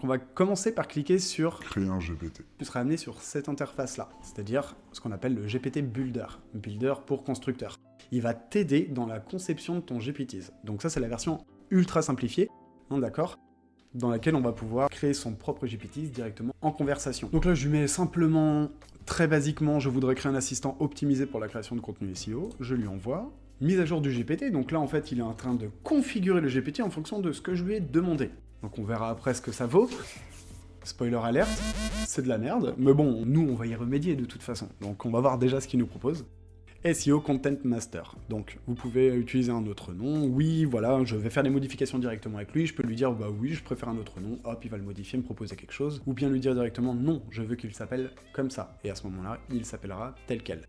On va commencer par cliquer sur... Créer un GPT. Tu seras amené sur cette interface-là, c'est-à-dire ce qu'on appelle le GPT Builder. Builder pour constructeur. Il va t'aider dans la conception de ton GPTs. Donc ça, c'est la version ultra simplifiée, hein, d'accord, dans laquelle on va pouvoir créer son propre GPTs directement en conversation. Donc là, je lui mets simplement, très basiquement, je voudrais créer un assistant optimisé pour la création de contenu SEO. Je lui envoie. Mise à jour du GPT, donc là, en fait, il est en train de configurer le GPT en fonction de ce que je lui ai demandé. Donc on verra après ce que ça vaut. Spoiler alerte, c'est de la merde. Mais bon, nous, on va y remédier de toute façon. Donc on va voir déjà ce qu'il nous propose. SEO Content Master. Donc vous pouvez utiliser un autre nom. Oui, voilà, je vais faire des modifications directement avec lui. Je peux lui dire, bah oui, je préfère un autre nom. Hop, il va le modifier, me proposer quelque chose. Ou bien lui dire directement, non, je veux qu'il s'appelle comme ça. Et à ce moment-là, il s'appellera tel quel.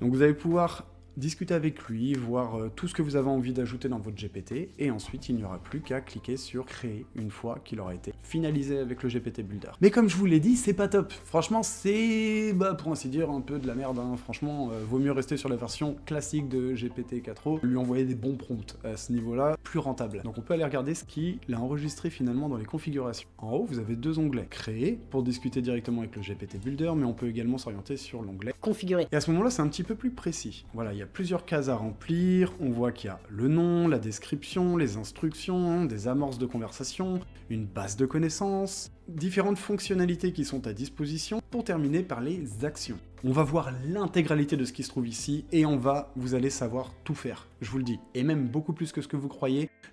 Donc vous allez pouvoir discuter avec lui, voir tout ce que vous avez envie d'ajouter dans votre GPT, et ensuite il n'y aura plus qu'à cliquer sur créer une fois qu'il aura été finalisé avec le GPT Builder. Mais comme je vous l'ai dit, c'est pas top. Franchement, c'est, pour ainsi dire, un peu de la merde, hein. Franchement, vaut mieux rester sur la version classique de GPT 4o, lui envoyer des bons prompts à ce niveau-là, plus rentable. Donc on peut aller regarder ce qu'il a enregistré finalement dans les configurations. En haut, vous avez deux onglets. Créer, pour discuter directement avec le GPT Builder, mais on peut également s'orienter sur l'onglet Configurer. Et à ce moment-là, c'est un petit peu plus précis. Voilà, il y a plusieurs cases à remplir, on voit qu'il y a le nom, la description, les instructions, des amorces de conversation, une base de connaissances, différentes fonctionnalités qui sont à disposition, pour terminer par les actions. On va voir l'intégralité de ce qui se trouve ici, et vous allez savoir tout faire, je vous le dis. Et même beaucoup plus que ce que vous croyez,